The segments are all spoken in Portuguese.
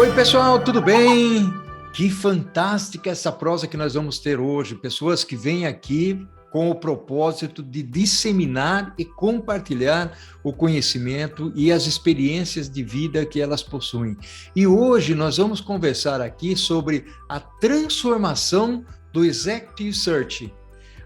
Oi, pessoal, tudo bem? Que fantástica essa prosa que nós vamos ter hoje. Pessoas que vêm aqui com o propósito de disseminar e compartilhar o conhecimento e as experiências de vida que elas possuem. E hoje nós vamos conversar aqui sobre a transformação do Executive Search.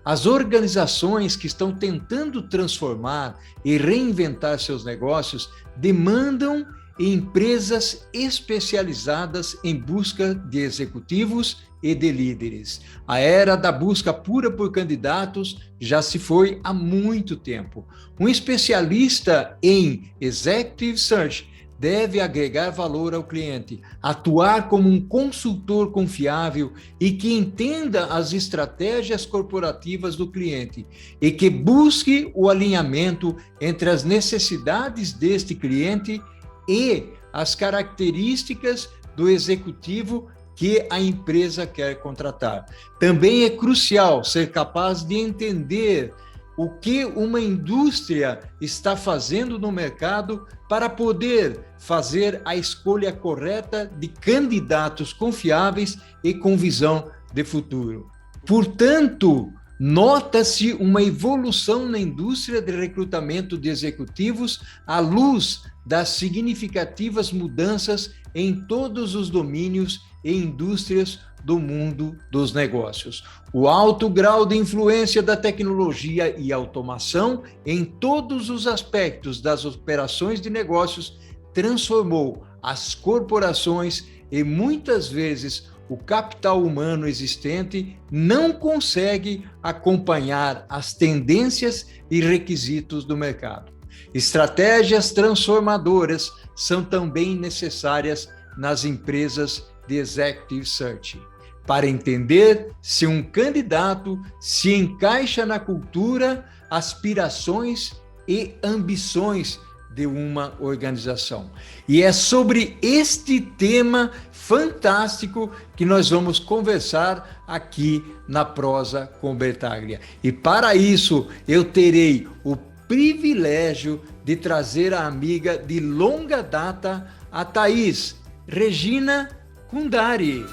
As organizações que estão tentando transformar e reinventar seus negócios demandam empresas especializadas em busca de executivos e de líderes. A era da busca pura por candidatos já se foi há muito tempo. Um especialista em Executive Search deve agregar valor ao cliente, atuar como um consultor confiável e que entenda as estratégias corporativas do cliente e que busque o alinhamento entre as necessidades deste cliente e as características do executivo que a empresa quer contratar. Também é crucial ser capaz de entender o que uma indústria está fazendo no mercado para poder fazer a escolha correta de candidatos confiáveis e com visão de futuro. Portanto, nota-se uma evolução na indústria de recrutamento de executivos à luz das significativas mudanças em todos os domínios e indústrias do mundo dos negócios. O alto grau de influência da tecnologia e automação em todos os aspectos das operações de negócios transformou as corporações e muitas vezes o capital humano existente não consegue acompanhar as tendências e requisitos do mercado. Estratégias transformadoras são também necessárias nas empresas de Executive Search, para entender se um candidato se encaixa na cultura, aspirações e ambições de uma organização. E é sobre este tema fantástico que nós vamos conversar aqui na Prosa com Bertaglia. E para isso eu terei o privilégio de trazer a amiga de longa data, a Thaís Regina Kundari.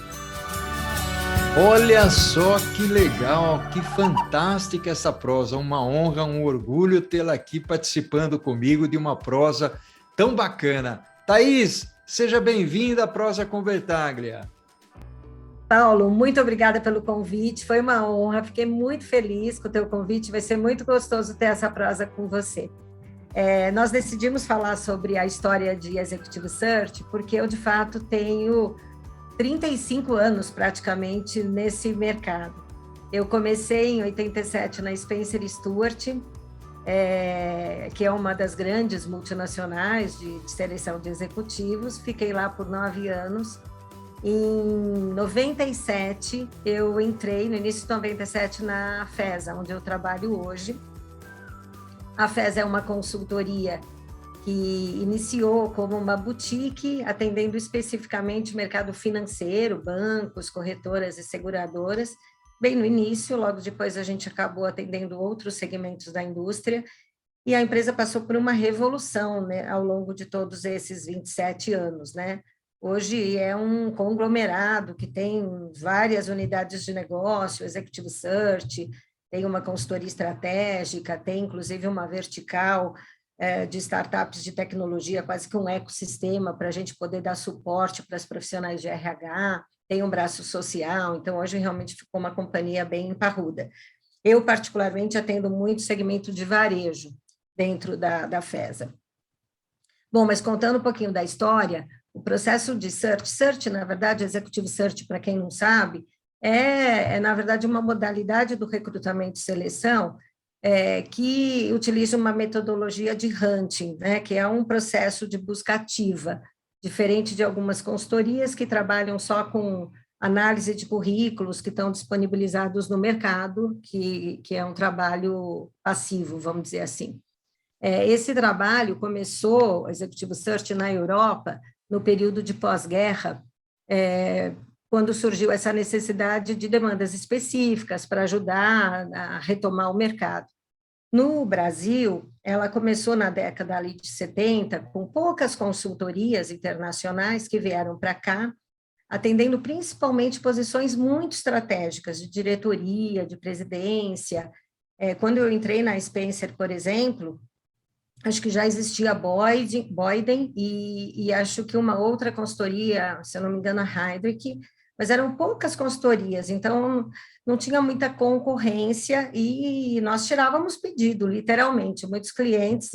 Olha só que legal, que fantástica essa prosa, uma honra, um orgulho tê-la aqui participando comigo de uma prosa tão bacana. Thaís, seja bem-vinda à Prosa com Bertaglia. Paulo, muito obrigada pelo convite, foi uma honra, fiquei muito feliz com o teu convite, vai ser muito gostoso ter essa prosa com você. Nós decidimos falar sobre a história de Executive Search porque eu, de fato, tenho 35 anos praticamente nesse mercado. Eu comecei em 87 na Spencer Stuart, que é uma das grandes multinacionais de seleção de executivos, fiquei lá por 9 anos. Em 97, eu entrei, no início de 97, na FESA, onde eu trabalho hoje. A FESA é uma consultoria que iniciou como uma boutique, atendendo especificamente o mercado financeiro, bancos, corretoras e seguradoras. Bem no início, logo depois a gente acabou atendendo outros segmentos da indústria, e a empresa passou por uma revolução, né, ao longo de todos esses 27 anos, né? Hoje é um conglomerado que tem várias unidades de negócio, Executive Search, tem uma consultoria estratégica, tem inclusive uma vertical de startups de tecnologia, quase que um ecossistema para a gente poder dar suporte para os profissionais de RH, tem um braço social, então hoje realmente ficou uma companhia bem parruda. Eu, particularmente, atendo muito segmento de varejo dentro da FESA. Bom, mas contando um pouquinho da história, o processo de search, na verdade, Executive Search, para quem não sabe, na verdade, uma modalidade do recrutamento e seleção que utiliza uma metodologia de hunting, né, que é um processo de busca ativa, diferente de algumas consultorias que trabalham só com análise de currículos que estão disponibilizados no mercado, que é um trabalho passivo, vamos dizer assim. Esse trabalho começou, Executive Search, na Europa, no período de pós-guerra, quando surgiu essa necessidade de demandas específicas para ajudar a retomar o mercado. No Brasil, ela começou na década ali de 70, com poucas consultorias internacionais que vieram para cá, atendendo principalmente posições muito estratégicas de diretoria, de presidência. Quando eu entrei na Spencer, por exemplo, acho que já existia a Boyden e acho que uma outra consultoria, se eu não me engano, a Heidrick, mas eram poucas consultorias, então não tinha muita concorrência e nós tirávamos pedido, literalmente. Muitos clientes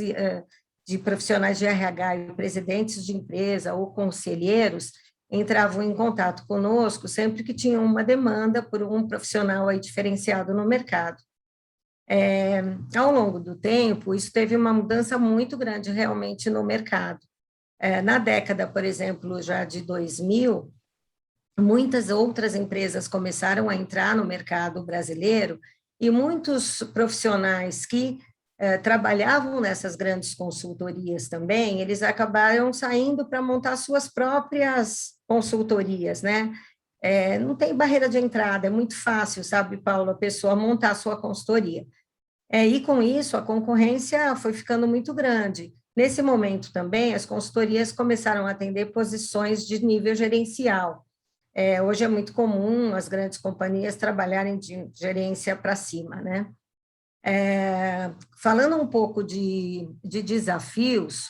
de profissionais de RH e presidentes de empresa ou conselheiros entravam em contato conosco sempre que tinham uma demanda por um profissional aí diferenciado no mercado. Ao longo do tempo, isso teve uma mudança muito grande realmente no mercado. Na década, por exemplo, já de 2000, muitas outras empresas começaram a entrar no mercado brasileiro e muitos profissionais que trabalhavam nessas grandes consultorias também, eles acabaram saindo para montar suas próprias consultorias, né? Não tem barreira de entrada, é muito fácil, sabe, Paulo, a pessoa montar a sua consultoria. E com isso, a concorrência foi ficando muito grande. Nesse momento também, as consultorias começaram a atender posições de nível gerencial. Hoje é muito comum as grandes companhias trabalharem de gerência para cima, né? Falando um pouco de desafios,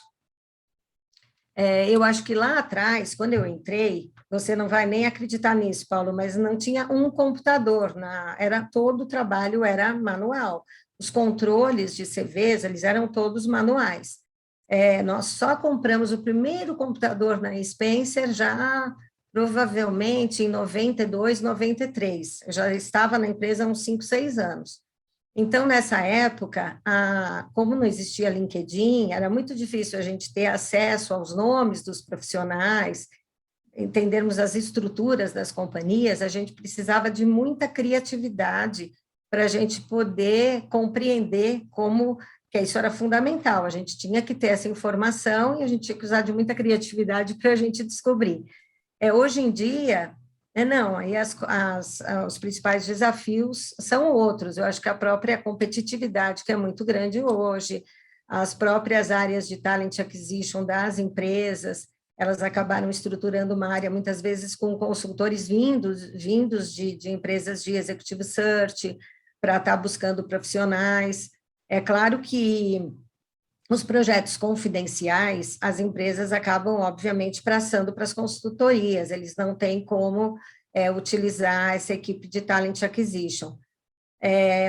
eu acho que lá atrás, quando eu entrei, você não vai nem acreditar nisso, Paulo, mas não tinha um computador, todo o trabalho era manual. Os controles de CVs, eles eram todos manuais. Nós só compramos o primeiro computador na Spencer já provavelmente em 92, 93. Eu já estava na empresa há uns 5, 6 anos. Então, nessa época, como não existia LinkedIn, era muito difícil a gente ter acesso aos nomes dos profissionais, entendermos as estruturas das companhias, a gente precisava de muita criatividade para a gente poder compreender que isso era fundamental, a gente tinha que ter essa informação e a gente tinha que usar de muita criatividade para a gente descobrir. Hoje em dia, não, aí os principais desafios são outros, eu acho que a própria competitividade, que é muito grande hoje, as próprias áreas de talent acquisition das empresas, elas acabaram estruturando uma área, muitas vezes, com consultores vindos de empresas de executive search, para estar buscando profissionais. É claro que os projetos confidenciais, as empresas acabam, obviamente, passando para as consultorias, eles não têm como utilizar essa equipe de talent acquisition.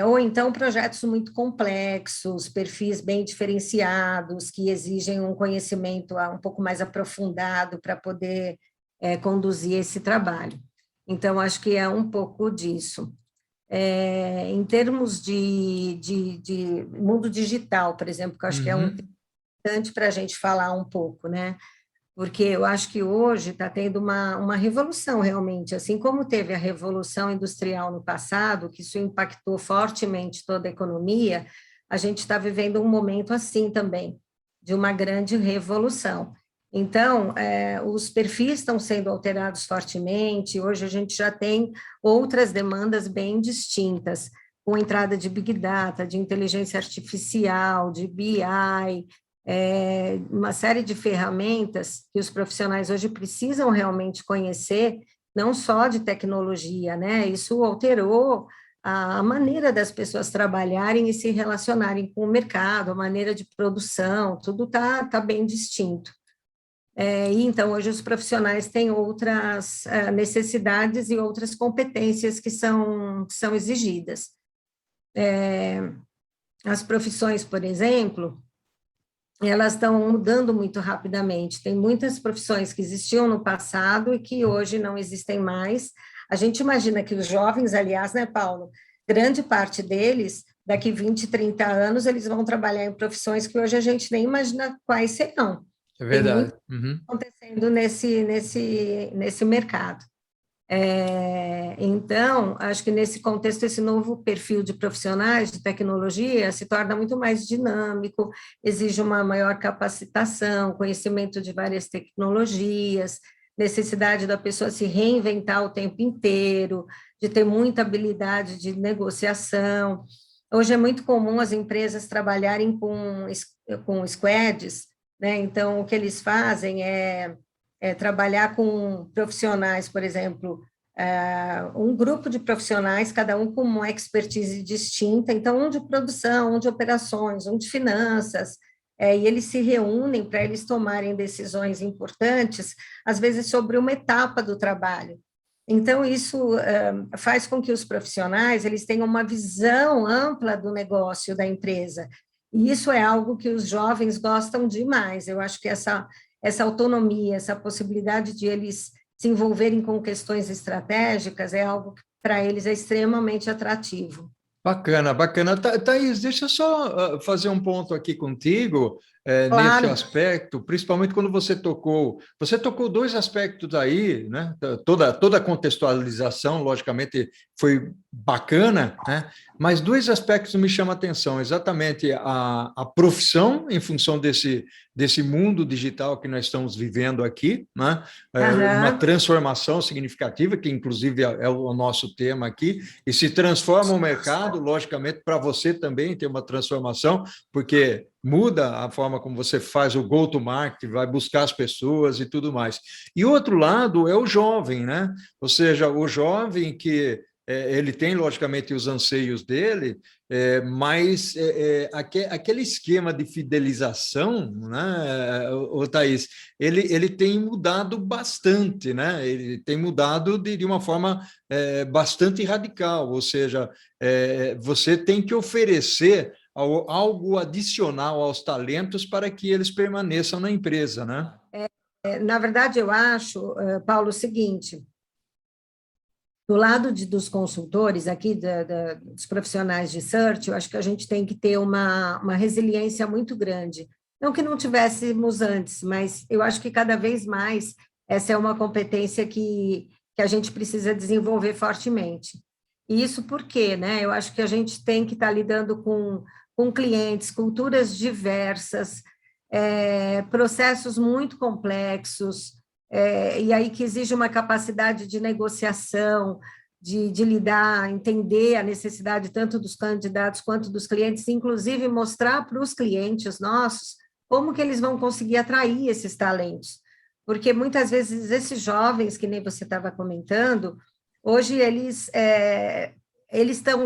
Ou então projetos muito complexos, perfis bem diferenciados, que exigem um conhecimento um pouco mais aprofundado para poder conduzir esse trabalho. Então, acho que é um pouco disso. Em termos de mundo digital, por exemplo, que eu acho que é importante para a gente falar um pouco, né? Porque eu acho que hoje está tendo uma revolução realmente, assim como teve a Revolução Industrial no passado, que isso impactou fortemente toda a economia, a gente está vivendo um momento assim também, de uma grande revolução. Então, os perfis estão sendo alterados fortemente, hoje a gente já tem outras demandas bem distintas, com entrada de Big Data, de inteligência artificial, de BI, uma série de ferramentas que os profissionais hoje precisam realmente conhecer, não só de tecnologia, né? Isso alterou a maneira das pessoas trabalharem e se relacionarem com o mercado, a maneira de produção, tudo tá bem distinto. E então, hoje os profissionais têm outras necessidades e outras competências que são exigidas. As profissões, por exemplo, elas estão mudando muito rapidamente. Tem muitas profissões que existiam no passado e que hoje não existem mais. A gente imagina que os jovens, aliás, né, Paulo, grande parte deles, daqui 20, 30 anos, eles vão trabalhar em profissões que hoje a gente nem imagina quais serão. É verdade. Tem muito acontecendo nesse mercado. Então, acho que nesse contexto, esse novo perfil de profissionais de tecnologia se torna muito mais dinâmico, exige uma maior capacitação, conhecimento de várias tecnologias, necessidade da pessoa se reinventar o tempo inteiro, de ter muita habilidade de negociação. Hoje é muito comum as empresas trabalharem com squads, né? Então, o que eles fazem é trabalhar com profissionais, por exemplo, um grupo de profissionais, cada um com uma expertise distinta, então, um de produção, um de operações, um de finanças, e eles se reúnem para eles tomarem decisões importantes, às vezes sobre uma etapa do trabalho. Então, isso faz com que os profissionais eles tenham uma visão ampla do negócio da empresa. E isso é algo que os jovens gostam demais. Eu acho que essa autonomia, essa possibilidade de eles se envolverem com questões estratégicas é algo que para eles é extremamente atrativo. Bacana, bacana. Thaís, deixa eu só fazer um ponto aqui contigo, nesse Claro. aspecto, principalmente quando você tocou dois aspectos aí, né? Toda a contextualização, logicamente, foi bacana, né? Mas dois aspectos me chamam a atenção, exatamente a profissão em função desse mundo digital que nós estamos vivendo aqui, né? Uma Aham. transformação significativa, que inclusive é o nosso tema aqui, e se transforma o mercado, logicamente, para você também tem uma transformação, porque muda a forma como você faz o go-to-market, vai buscar as pessoas e tudo mais. E outro lado é o jovem, né? Ou seja, o jovem que ele tem, logicamente, os anseios dele, mas aquele esquema de fidelização, né, o Thaís, ele tem mudado bastante, né? Ele tem mudado de uma forma bastante radical, ou seja, você tem que oferecer algo adicional aos talentos para que eles permaneçam na empresa, né? Na verdade, eu acho, Paulo, o seguinte: do lado dos consultores aqui, dos profissionais de search, eu acho que a gente tem que ter uma resiliência muito grande. Não que não tivéssemos antes, mas eu acho que cada vez mais essa é uma competência que a gente precisa desenvolver fortemente. E isso por quê, né? Eu acho que a gente tem que estar lidando com clientes, culturas diversas, processos muito complexos, e aí que exige uma capacidade de negociação, de lidar, entender a necessidade tanto dos candidatos quanto dos clientes, inclusive mostrar para os clientes nossos como que eles vão conseguir atrair esses talentos. Porque muitas vezes esses jovens, que nem você estava comentando, hoje eles estão,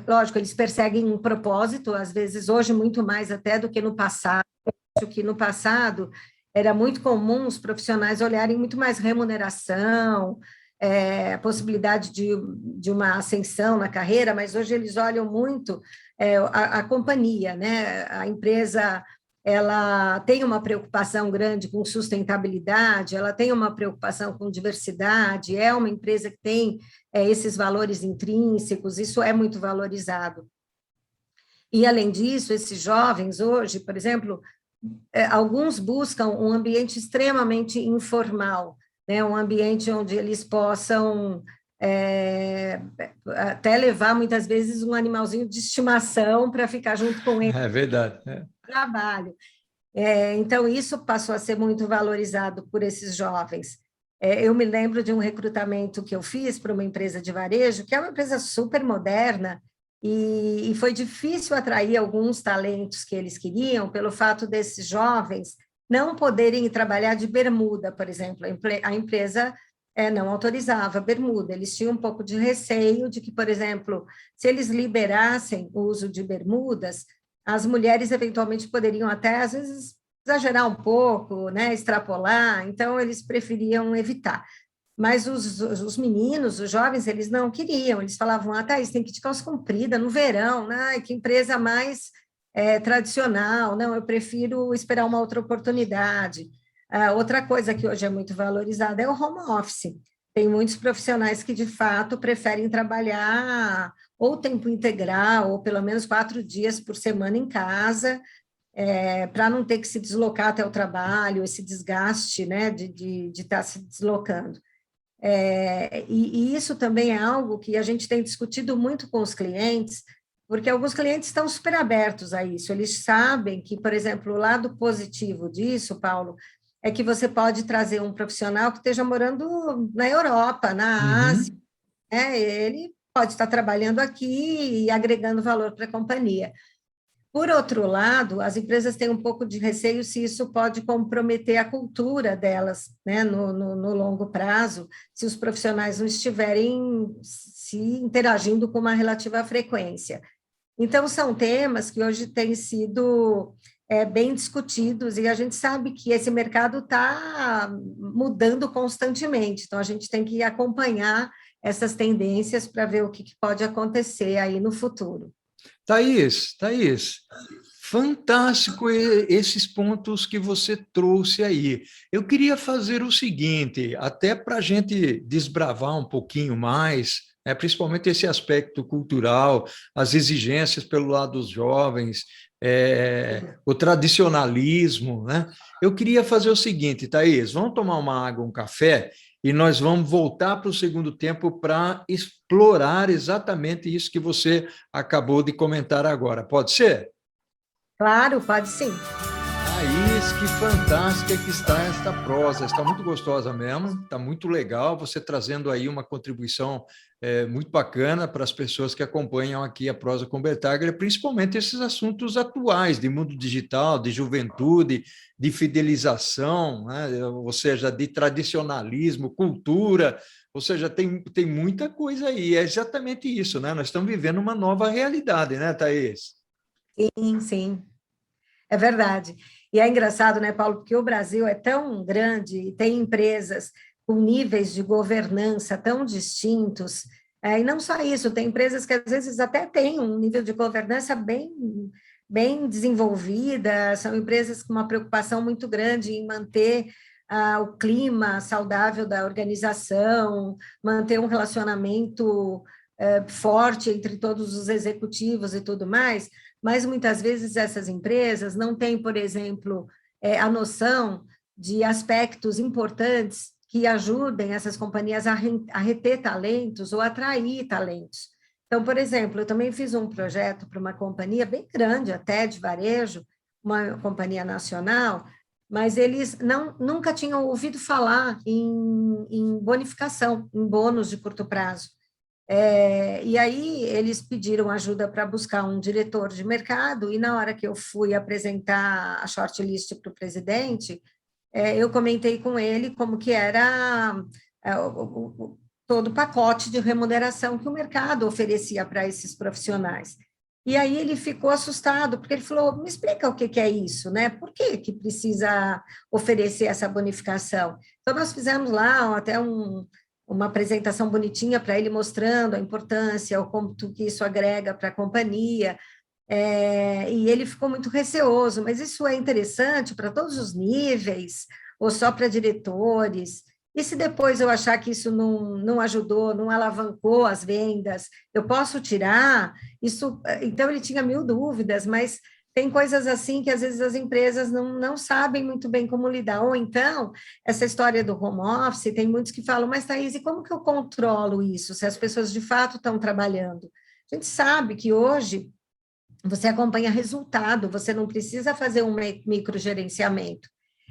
lógico, eles perseguem um propósito, às vezes hoje muito mais até do que no passado. Acho que no passado era muito comum os profissionais olharem muito mais remuneração, a possibilidade de uma ascensão na carreira, mas hoje eles olham muito a companhia, né? A empresa ela tem uma preocupação grande com sustentabilidade, ela tem uma preocupação com diversidade, é uma empresa que tem esses valores intrínsecos, isso é muito valorizado. E, além disso, esses jovens hoje, por exemplo, alguns buscam um ambiente extremamente informal, né? Um ambiente onde eles possam até levar, muitas vezes, um animalzinho de estimação para ficar junto com ele É verdade. no trabalho. Então, isso passou a ser muito valorizado por esses jovens. Eu me lembro de um recrutamento que eu fiz para uma empresa de varejo, que é uma empresa super moderna, e foi difícil atrair alguns talentos que eles queriam, pelo fato desses jovens não poderem ir trabalhar de bermuda, por exemplo. A empresa não autorizava bermuda, eles tinham um pouco de receio de que, por exemplo, se eles liberassem o uso de bermudas, as mulheres eventualmente poderiam até, às vezes, exagerar um pouco, né, extrapolar, então eles preferiam evitar. Mas os meninos, os jovens, eles não queriam, eles falavam, Thaís, tem que ir de calça comprida no verão, né? Que empresa mais tradicional, não, eu prefiro esperar uma outra oportunidade. Outra coisa que hoje é muito valorizada é o home office. Tem muitos profissionais que, de fato, preferem trabalhar ou tempo integral, ou pelo menos 4 dias por semana em casa, para não ter que se deslocar até o trabalho, esse desgaste, né, de estar se deslocando. E isso também é algo que a gente tem discutido muito com os clientes, porque alguns clientes estão super abertos a isso, eles sabem que, por exemplo, o lado positivo disso, Paulo, é que você pode trazer um profissional que esteja morando na Europa, na Ásia, Uhum. né? Ele pode estar trabalhando aqui e agregando valor para a companhia. Por outro lado, as empresas têm um pouco de receio se isso pode comprometer a cultura delas, né, no longo prazo, se os profissionais não estiverem se interagindo com uma relativa frequência. Então, são temas que hoje têm sido bem discutidos, e a gente sabe que esse mercado está mudando constantemente, então a gente tem que acompanhar essas tendências para ver o que pode acontecer aí no futuro. Thaís, fantástico esses pontos que você trouxe aí. Eu queria fazer o seguinte, até para a gente desbravar um pouquinho mais, né, principalmente esse aspecto cultural, as exigências pelo lado dos jovens, o tradicionalismo, né? Eu queria fazer o seguinte, Thaís, vamos tomar uma água, um café, e nós vamos voltar para o segundo tempo para explorar exatamente isso que você acabou de comentar agora. Pode ser? Claro, pode sim. Thaís, que fantástica que está esta prosa, está muito gostosa mesmo, está muito legal, você trazendo aí uma contribuição muito bacana para as pessoas que acompanham aqui a Prosa com Bertaglia, principalmente esses assuntos atuais de mundo digital, de juventude, de fidelização, né? Ou seja, de tradicionalismo, cultura, ou seja, tem muita coisa aí, é exatamente isso, né? Nós estamos vivendo uma nova realidade, né, Thaís? Sim, sim. É verdade. E é engraçado, né, Paulo, porque o Brasil é tão grande e tem empresas com níveis de governança tão distintos, e não só isso, tem empresas que às vezes até têm um nível de governança bem desenvolvida, são empresas com uma preocupação muito grande em manter o clima saudável da organização, manter um relacionamento forte entre todos os executivos e tudo mais, mas muitas vezes essas empresas não têm, por exemplo, a noção de aspectos importantes que ajudem essas companhias a reter talentos ou atrair talentos. Então, por exemplo, eu também fiz um projeto para uma companhia bem grande, até de varejo, uma companhia nacional, mas eles nunca tinham ouvido falar em bonificação, em bônus de curto prazo. E aí eles pediram ajuda para buscar um diretor de mercado, e na hora que eu fui apresentar a shortlist para o presidente, eu comentei com ele como que era todo o pacote de remuneração que o mercado oferecia para esses profissionais. E aí ele ficou assustado, porque ele falou, me explica o que é isso, né? Por que precisa oferecer essa bonificação? Então, nós fizemos lá até uma apresentação bonitinha para ele, mostrando a importância, o quanto que isso agrega para a companhia, e ele ficou muito receoso, mas isso é interessante para todos os níveis, ou só para diretores? E se depois eu achar que isso não ajudou, não alavancou as vendas, eu posso tirar? Isso, então, ele tinha 1000 dúvidas, mas tem coisas assim que às vezes as empresas não sabem muito bem como lidar. Ou então, essa história do home office, tem muitos que falam, mas Thaís, e como que eu controlo isso, se as pessoas de fato estão trabalhando? A gente sabe que hoje você acompanha resultado, você não precisa fazer um microgerenciamento.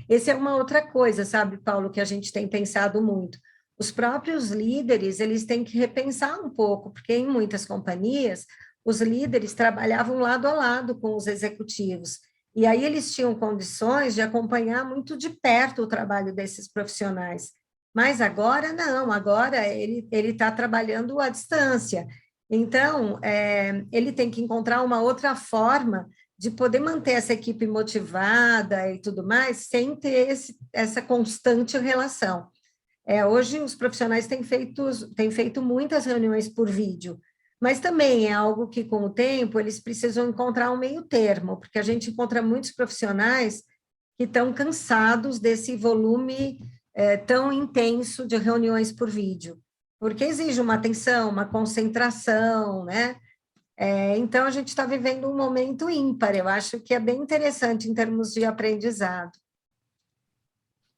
Essa é uma outra coisa, sabe, Paulo, que a gente tem pensado muito. Os próprios líderes, eles têm que repensar um pouco, porque em muitas companhias, os líderes trabalhavam lado a lado com os executivos, e aí eles tinham condições de acompanhar muito de perto o trabalho desses profissionais. Mas agora não, agora ele está trabalhando à distância. Então, ele tem que encontrar uma outra forma de poder manter essa equipe motivada e tudo mais, sem ter essa constante relação. Hoje, os profissionais têm feito muitas reuniões por vídeo, mas também é algo que, com o tempo, eles precisam encontrar um meio termo, porque a gente encontra muitos profissionais que estão cansados desse volume tão intenso de reuniões por vídeo, porque exige uma atenção, uma concentração, né? Então, a gente está vivendo um momento ímpar, eu acho que é bem interessante em termos de aprendizado.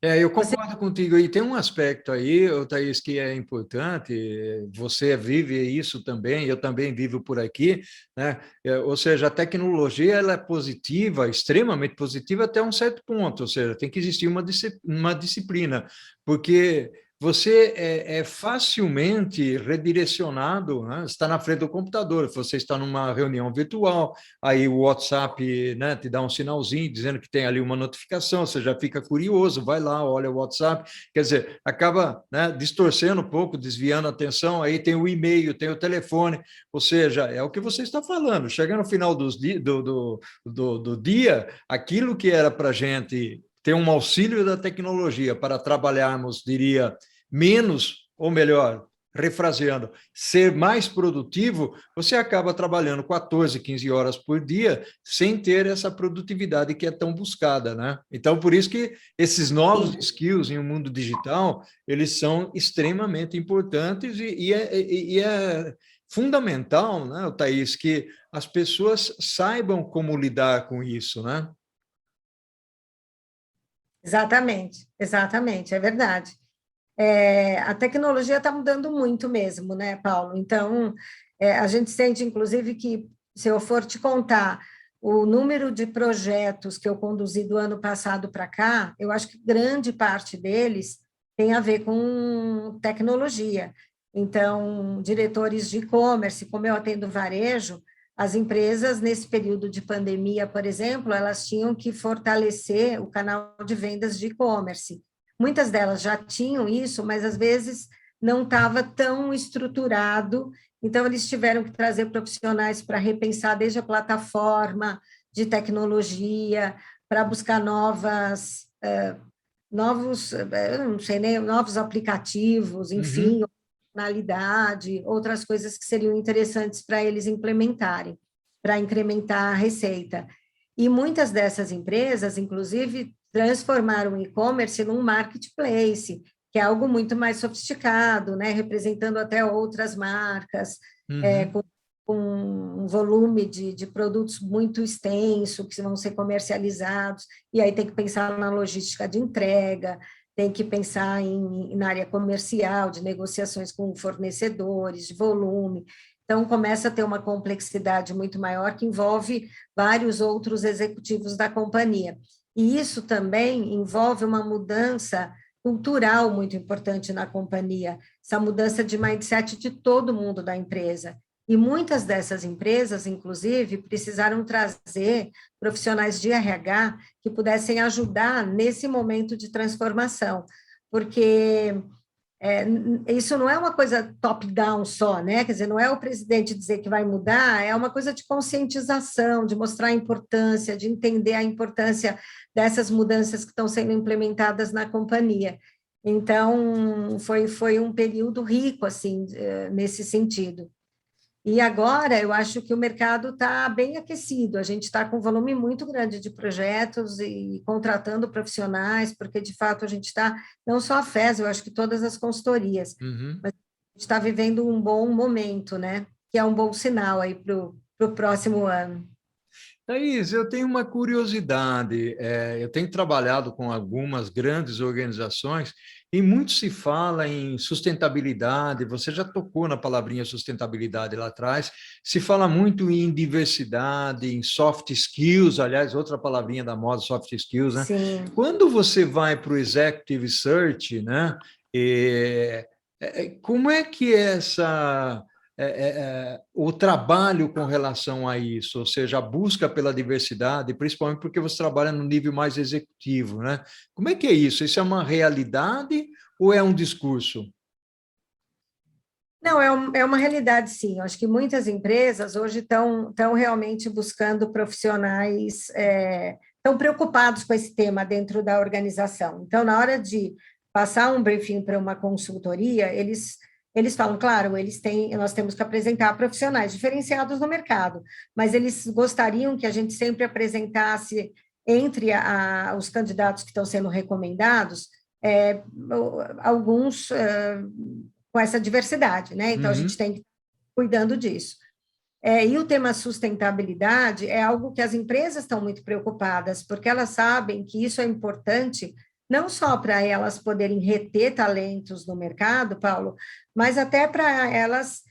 Eu concordo contigo. E tem um aspecto aí, Thaís, que é importante, você vive isso também, eu também vivo por aqui, né? Ou seja, a tecnologia ela é positiva, extremamente positiva até um certo ponto, ou seja, tem que existir uma disciplina, porque você é facilmente redirecionado, né? Está na frente do computador, você está numa reunião virtual, aí o WhatsApp, né, te dá um sinalzinho dizendo que tem ali uma notificação, você já fica curioso, vai lá, olha o WhatsApp, quer dizer, acaba, né, distorcendo um pouco, desviando a atenção, aí tem o e-mail, tem o telefone, ou seja, é o que você está falando, chega no final do dia, aquilo que era para a gente ter um auxílio da tecnologia para trabalharmos, diria, menos, ou melhor, refraseando, ser mais produtivo, você acaba trabalhando 14, 15 horas por dia sem ter essa produtividade que é tão buscada, né? Então, por isso que esses novos Sim. skills em um mundo digital, eles são extremamente importantes e é fundamental, né, Thaís, que as pessoas saibam como lidar com isso, né? Exatamente, exatamente, é verdade. A tecnologia está mudando muito mesmo, né, Paulo? Então, a gente sente, inclusive, que se eu for te contar o número de projetos que eu conduzi do ano passado para cá, eu acho que grande parte deles tem a ver com tecnologia. Então, diretores de e-commerce, como eu atendo varejo, as empresas, nesse período de pandemia, por exemplo, elas tinham que fortalecer o canal de vendas de e-commerce. Muitas delas já tinham isso, mas às vezes não estava tão estruturado, então eles tiveram que trazer profissionais para repensar desde a plataforma de tecnologia, para buscar eu não sei nem, novos aplicativos, enfim, Uhum. funcionalidade, outras coisas que seriam interessantes para eles implementarem, para incrementar a receita. E muitas dessas empresas, inclusive, transformaram o e-commerce num marketplace, que é algo muito mais sofisticado, né? Representando até outras marcas, Uhum. com um volume de produtos muito extenso, que vão ser comercializados, e aí tem que pensar na logística de entrega, tem que pensar na área comercial, de negociações com fornecedores, de volume. Então, começa a ter uma complexidade muito maior que envolve vários outros executivos da companhia. E isso também envolve uma mudança cultural muito importante na companhia, essa mudança de mindset de todo mundo da empresa. E muitas dessas empresas, inclusive, precisaram trazer profissionais de RH que pudessem ajudar nesse momento de transformação, porque isso não é uma coisa top-down só, né? Quer dizer, não é o presidente dizer que vai mudar, é uma coisa de conscientização, de mostrar a importância, de entender a importância dessas mudanças que estão sendo implementadas na companhia. Então, foi um período rico, assim, nesse sentido. E agora eu acho que o mercado está bem aquecido, a gente está com um volume muito grande de projetos e contratando profissionais, porque de fato a gente está, não só a FES, eu acho que todas as consultorias, Uhum. mas a gente está vivendo um bom momento, né? Que é um bom sinal aí para o próximo ano. Thaís, eu tenho uma curiosidade. Eu tenho trabalhado com algumas grandes organizações e muito se fala em sustentabilidade. Você já tocou na palavrinha sustentabilidade lá atrás. Se fala muito em diversidade, em soft skills, aliás, outra palavrinha da moda, soft skills, né? Sim. Quando você vai para o executive search, né? Como é que é o trabalho com relação a isso, ou seja, a busca pela diversidade, principalmente porque você trabalha no nível mais executivo, né? Como é que é isso? Isso é uma realidade ou é um discurso? Não, é uma realidade, sim. Eu acho que muitas empresas hoje estão realmente buscando profissionais, estão preocupados com esse tema dentro da organização. Então, na hora de passar um briefing para uma consultoria, eles falam, claro, nós temos que apresentar profissionais diferenciados no mercado, mas eles gostariam que a gente sempre apresentasse entre os candidatos que estão sendo recomendados, alguns com essa diversidade, né? Então, a gente Uhum. tem que ir cuidando disso. E o tema sustentabilidade é algo que as empresas estão muito preocupadas, porque elas sabem que isso é importante não só para elas poderem reter talentos no mercado, Paulo, mas até para elas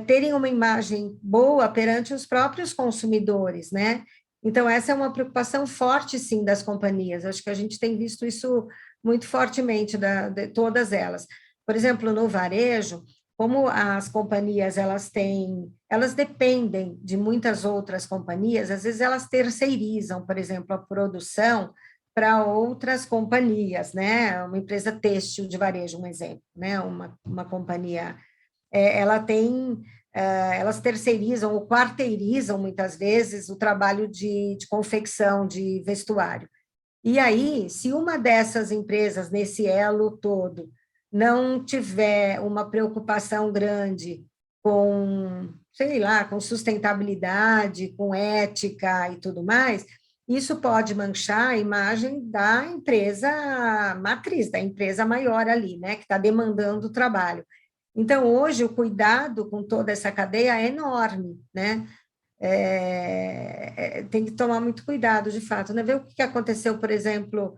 terem uma imagem boa perante os próprios consumidores, né? Então, essa é uma preocupação forte, sim, das companhias. Acho que a gente tem visto isso muito fortemente de todas elas. Por exemplo, no varejo, como as companhias elas dependem de muitas outras companhias, às vezes elas terceirizam, por exemplo, a produção para outras companhias, né? Uma empresa têxtil de varejo, um exemplo, né? Uma companhia, ela tem, elas terceirizam ou quarteirizam muitas vezes o trabalho de confecção de vestuário. E aí, se uma dessas empresas, nesse elo todo, não tiver uma preocupação grande com, sei lá, com sustentabilidade, com ética e tudo mais, isso pode manchar a imagem da empresa matriz, da empresa maior ali, né, que está demandando o trabalho. Então, hoje, o cuidado com toda essa cadeia é enorme, né? Tem que tomar muito cuidado, de fato, né? Ver o que aconteceu, por exemplo,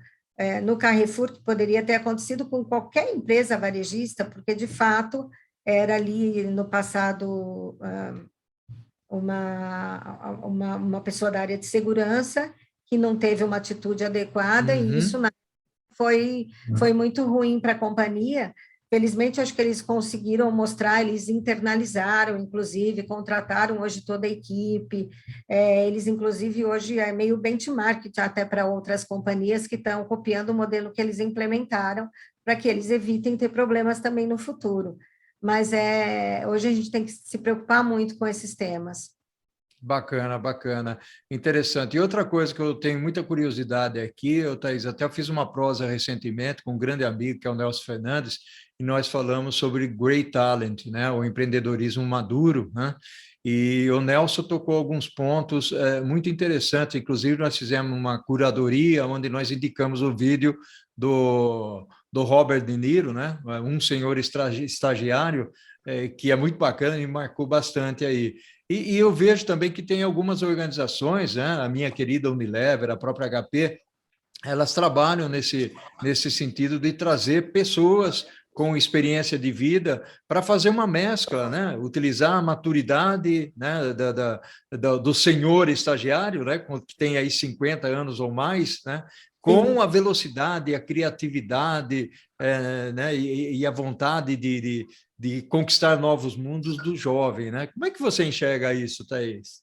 no Carrefour, que poderia ter acontecido com qualquer empresa varejista, porque, de fato, era ali no passado uma pessoa da área de segurança que não teve uma atitude adequada, e isso foi muito ruim para a companhia. Felizmente, acho que eles conseguiram mostrar, eles internalizaram, inclusive, contrataram hoje toda a equipe, eles, inclusive, hoje é meio benchmark até para outras companhias que estão copiando o modelo que eles implementaram, para que eles evitem ter problemas também no futuro. Mas hoje a gente tem que se preocupar muito com esses temas. Bacana, bacana, interessante. E outra coisa que eu tenho muita curiosidade aqui, Thaís, até eu fiz uma prosa recentemente com um grande amigo, que é o Nelson Fernandes, e nós falamos sobre Great Talent, né, o empreendedorismo maduro, né? E o Nelson tocou alguns pontos muito interessantes, inclusive nós fizemos uma curadoria, onde nós indicamos o vídeo do Robert De Niro, né, um senhor estagiário, que é muito bacana e marcou bastante aí. E eu vejo também que tem algumas organizações, né, a minha querida Unilever, a própria HP, elas trabalham nesse sentido de trazer pessoas com experiência de vida para fazer uma mescla, né? Utilizar a maturidade, né, do senhor estagiário, né, que tem aí 50 anos ou mais, né, com a velocidade, a criatividade, né, e a vontade de conquistar novos mundos do jovem, né? Como é que você enxerga isso, Thaís?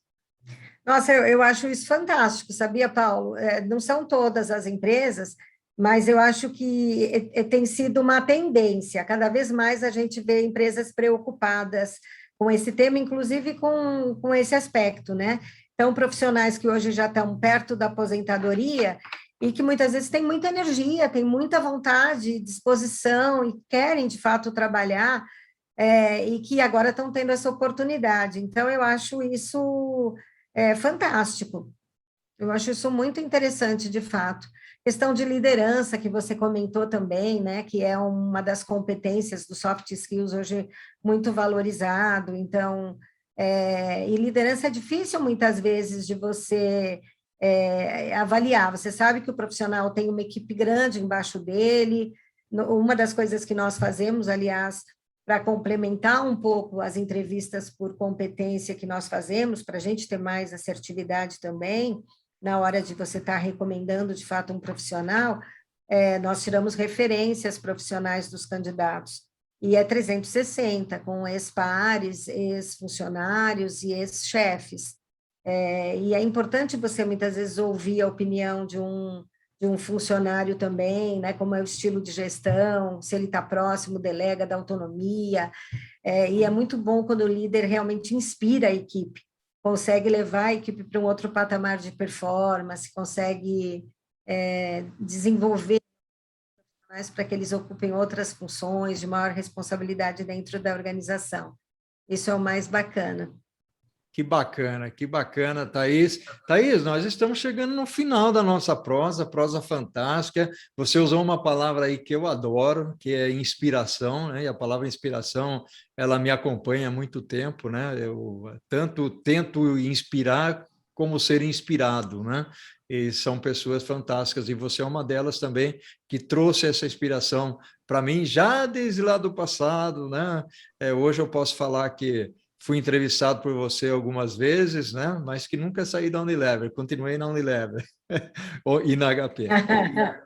Nossa, eu acho isso fantástico, sabia, Paulo? Não são todas as empresas, mas eu acho que tem sido uma tendência. Cada vez mais a gente vê empresas preocupadas com esse tema, inclusive com esse aspecto, né? Então, profissionais que hoje já estão perto da aposentadoria e que muitas vezes têm muita energia, têm muita vontade, disposição e querem, de fato, trabalhar, e que agora estão tendo essa oportunidade. Então, eu acho isso fantástico. Eu acho isso muito interessante, de fato. Questão de liderança, que você comentou também, né, que é uma das competências do soft skills hoje muito valorizado. Então, e liderança é difícil muitas vezes de você avaliar. Você sabe que o profissional tem uma equipe grande embaixo dele. Uma das coisas que nós fazemos, aliás, para complementar um pouco as entrevistas por competência que nós fazemos, para a gente ter mais assertividade também, na hora de você estar recomendando, de fato, um profissional, nós tiramos referências profissionais dos candidatos, e é 360, com ex-pares, ex-funcionários e ex-chefes. E é importante você, muitas vezes, ouvir a opinião de um funcionário também, né, como é o estilo de gestão, se ele está próximo, delega da autonomia, e é muito bom quando o líder realmente inspira a equipe, consegue levar a equipe para um outro patamar de performance, consegue desenvolver mais para que eles ocupem outras funções de maior responsabilidade dentro da organização. Isso é o mais bacana. Que bacana, Thaís. Thaís, nós estamos chegando no final da nossa prosa fantástica. Você usou uma palavra aí que eu adoro, que é inspiração, né? E a palavra inspiração, ela me acompanha há muito tempo, né? Eu tanto tento inspirar como ser inspirado, né? E são pessoas fantásticas, e você é uma delas também, que trouxe essa inspiração para mim já desde lá do passado, né? Hoje eu posso falar que fui entrevistado por você algumas vezes, né? Mas que nunca saí da Unilever, continuei na Unilever e na HP.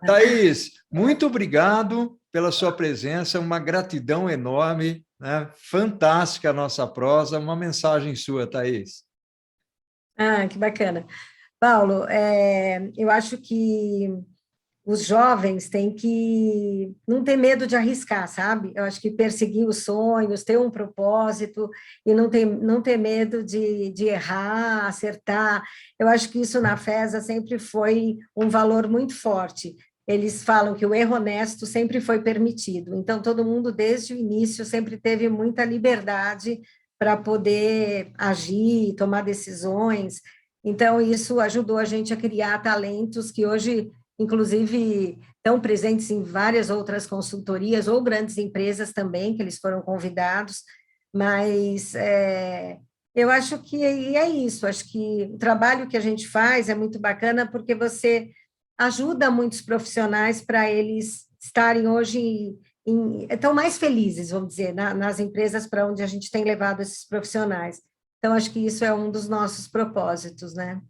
Thaís, muito obrigado pela sua presença, uma gratidão enorme, né? Fantástica a nossa prosa, uma mensagem sua, Thaís. Ah, que bacana. Paulo, eu acho que os jovens têm que não ter medo de arriscar, sabe? Eu acho que perseguir os sonhos, ter um propósito e não ter medo de errar, acertar. Eu acho que isso na FESA sempre foi um valor muito forte. Eles falam que o erro honesto sempre foi permitido. Então, todo mundo, desde o início, sempre teve muita liberdade para poder agir, tomar decisões. Então, isso ajudou a gente a criar talentos que hoje, inclusive, estão presentes em várias outras consultorias ou grandes empresas também, que eles foram convidados, mas eu acho que é isso, acho que o trabalho que a gente faz é muito bacana porque você ajuda muitos profissionais para eles estarem hoje, estão mais felizes, vamos dizer, nas empresas para onde a gente tem levado esses profissionais. Então, acho que isso é um dos nossos propósitos, né?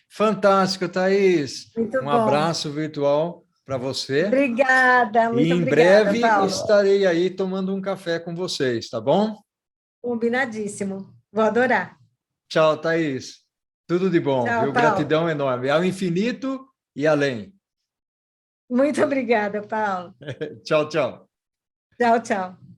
Fantástico, Thaís. Muito Um bom. abraço virtual para você. Obrigada, E muito em obrigada, breve Paulo. estarei aí tomando um café com vocês, tá bom? Combinadíssimo. Vou adorar. Tchau, Thaís. Tudo de bom, Tchau, viu? Paulo. Gratidão enorme. Ao infinito e além. Muito obrigada, Paulo. Tchau, tchau. Tchau, tchau.